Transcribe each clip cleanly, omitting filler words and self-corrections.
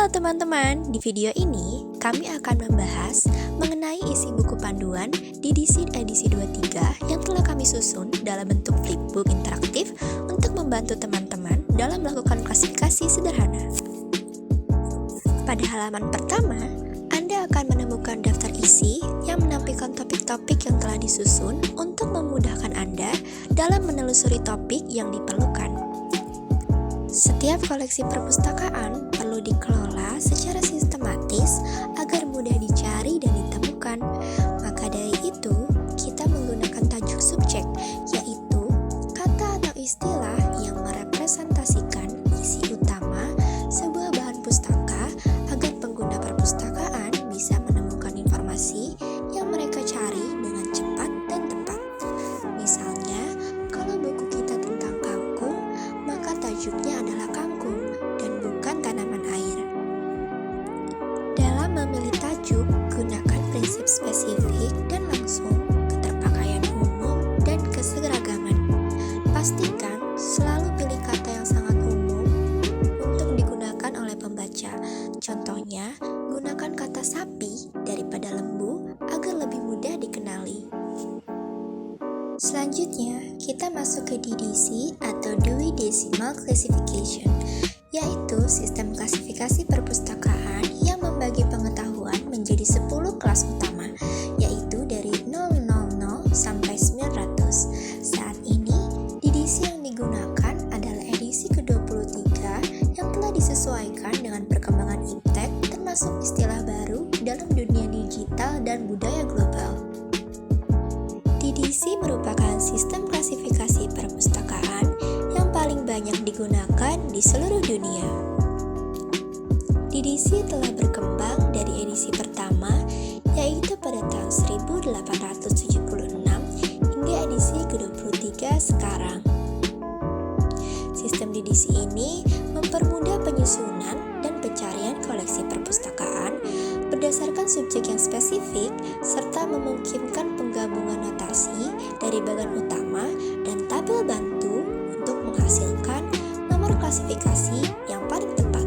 Halo teman-teman, di video ini kami akan membahas mengenai isi buku panduan DDC edisi 23 yang telah kami susun dalam bentuk flipbook interaktif untuk membantu teman-teman dalam melakukan klasifikasi sederhana. Pada halaman pertama, Anda akan menemukan daftar isi yang menampilkan topik-topik yang telah disusun untuk memudahkan Anda dalam menelusuri topik yang diperlukan. Setiap koleksi perpustakaan perlu dikelola secara sistematis agar mudah dicari dan ditemukan. Maka dari itu, kita menggunakan tajuk subjek, yaitu kata atau istilah yang merepresentasikan isi utama sebuah bahan pustaka agar pengguna perpustakaan bisa menemukan informasi yang mereka cari dengan cepat dan tepat. Misalnya, kalau buku kita tentang kangkung, maka tajuknya adalah kangkung dan bukan tanaman air. Dalam memilih tajuk, gunakan prinsip spesifik dan langsung, keterpakaian umum, dan keseragaman. Pastikan selalu pilih kata yang sangat umum untuk digunakan oleh pembaca. Contohnya, gunakan kata sapi daripada lembu agar lebih mudah dikenali. Selanjutnya, kita masuk ke DDC atau Dewey Decimal Classification, yaitu sistem klasifikasi perpustakaan yang membagi pengetahuan menjadi 10 kelas utama, yaitu dari 000 sampai 900. Saat ini, DDC yang digunakan adalah edisi ke-23 yang telah disesuaikan dengan perkembangan iptek termasuk istilah baru dalam dunia digital dan budaya global. DDC merupakan sistem klasifikasi perpustakaan yang paling banyak digunakan di seluruh dunia. DDC telah berkembang dari edisi pertama, yaitu pada tahun 1876 hingga edisi ke-23 sekarang. Sistem DDC ini mempermudah penyusunan dan pencarian koleksi perpustakaan berdasarkan subjek yang spesifik serta memungkinkan penggabungan notasi dari bagan utama dan tabel bantu untuk menghasilkan nomor klasifikasi yang paling tepat.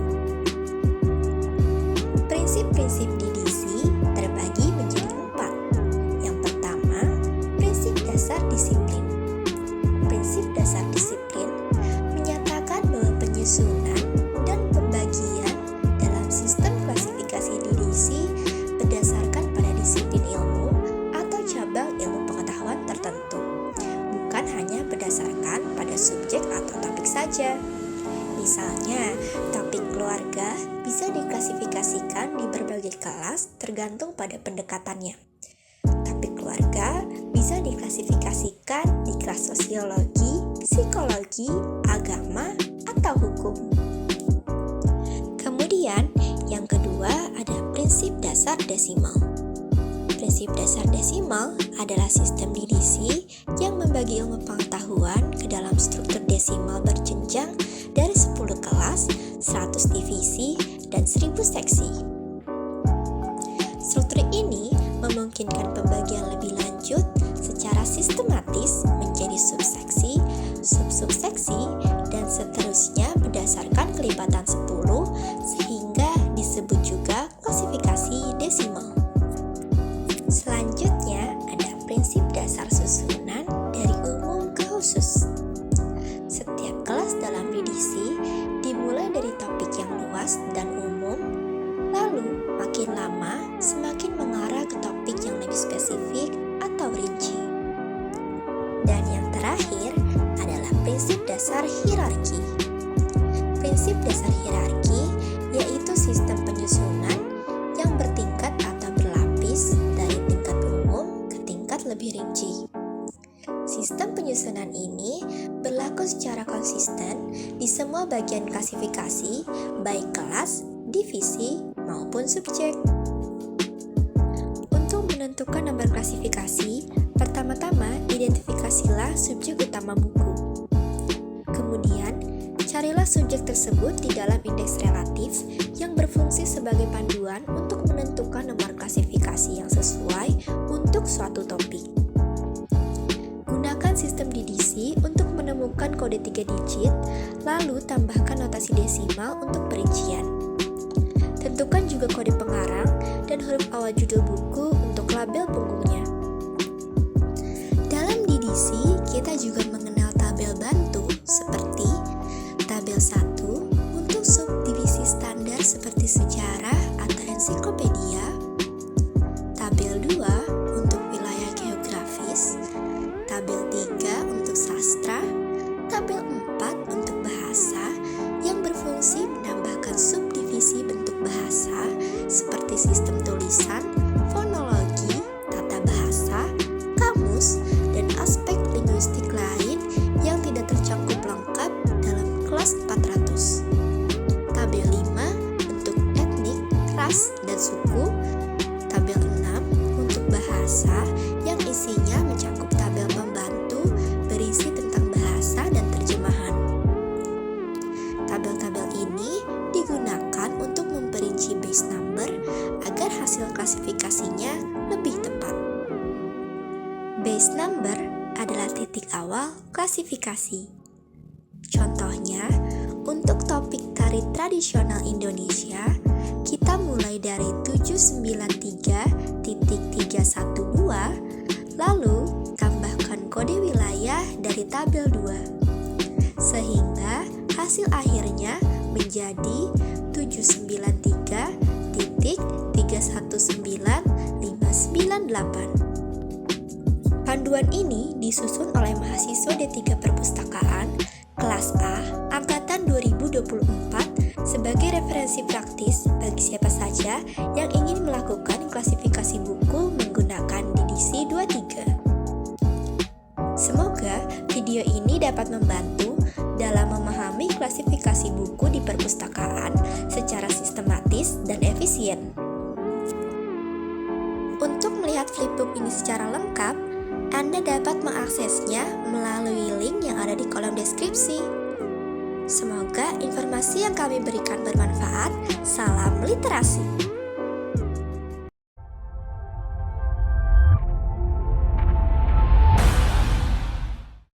Prinsip-prinsip DDC terbagi menjadi 4. Yang pertama, prinsip dasar disiplin. Prinsip dasar disiplin menyatakan bahwa penyusunan dan pembagian dalam sistem klasifikasi DDC berdasarkan pada disiplin ilmu atau cabang ilmu pengetahuan tertentu, bukan hanya berdasarkan pada subjek atau topik saja. Misalnya, topik keluarga bisa diklasifikasikan di berbagai kelas tergantung pada pendekatannya. Topik keluarga bisa diklasifikasikan di kelas sosiologi, psikologi, agama, atau hukum. Kemudian, yang kedua ada prinsip dasar desimal. Prinsip dasar desimal adalah sistem DDC yang membagi ilmu pengetahuan ke dalam struktur desimal berjenjang dari 10 kelas, 100 divisi, dan 1000 seksi. Struktur ini memungkinkan pembagian lebih lanjut secara sistematis menjadi subseksi, subsubseksi, dan seterusnya berdasarkan kelipatan 10 sehingga disebut juga klasifikasi desimal. Selanjutnya ada prinsip dasar susunan dari umum ke khusus. Setiap kelas dalam DDC dimulai dari topik yang luas dan umum, lalu makin lama semakin mengarah ke topik yang lebih spesifik atau rinci. Dan yang terakhir adalah prinsip dasar hierarki. Prinsip dasar hierarki yaitu sistem penyusunan yang bertingkat atau berlapis dari tingkat umum ke tingkat lebih rinci. Sistem penyusunan ini berlaku secara konsisten di semua bagian klasifikasi, baik kelas, divisi, maupun subjek. Untuk menentukan nomor klasifikasi, pertama-tama identifikasilah subjek utama buku. Kemudian, carilah subjek tersebut di dalam indeks relatif yang berfungsi sebagai panduan untuk menentukan nomor klasifikasi yang sesuai untuk suatu topik. Gunakan sistem DDC untuk menemukan kode 3 digit, lalu tambahkan notasi desimal untuk perincian. juga kode pengarang dan huruf awal judul buku untuk label punggungnya. Dalam DDC, kita juga mengenal tabel bantu seperti tabel 1 untuk subdivisi standar seperti sejarah atau ensiklopedia, tabel 2 untuk wilayah geografis, tabel 3 untuk sastra, tabel 4 untuk bahasa yang berfungsi menambahkan subdivisi bentuk bahasa seperti sistem tulisan, fonologi, tata bahasa, kamus, dan aspek linguistik lain yang tidak tercakup lengkap dalam kelas 400. Tabel 5 untuk etnik, ras, dan suku. Tabel 6 untuk bahasa yang isinya mencakup tabel pembantu berisi tentang bahasa dan terjemahan. Tabel-tabel ini digunakan untuk memperinci base number agar hasil klasifikasinya lebih tepat. Base number adalah titik awal klasifikasi. Contohnya, untuk topik tari tradisional Indonesia, kita mulai dari 793.312, lalu tambahkan kode wilayah dari tabel 2, sehingga hasil akhirnya menjadi 793.319.598. Panduan ini disusun oleh mahasiswa D3 Perpustakaan kelas A angkatan 2024 sebagai referensi praktis bagi siapa saja yang ingin melakukan klasifikasi buku menggunakan DDC 23. Semoga video ini dapat membantu dalam memahami klasifikasi buku di perpustakaan secara sistematis dan efisien. Untuk melihat flipbook ini secara lengkap, Anda dapat mengaksesnya melalui link yang ada di kolom deskripsi. Semoga informasi yang kami berikan bermanfaat. Salam literasi!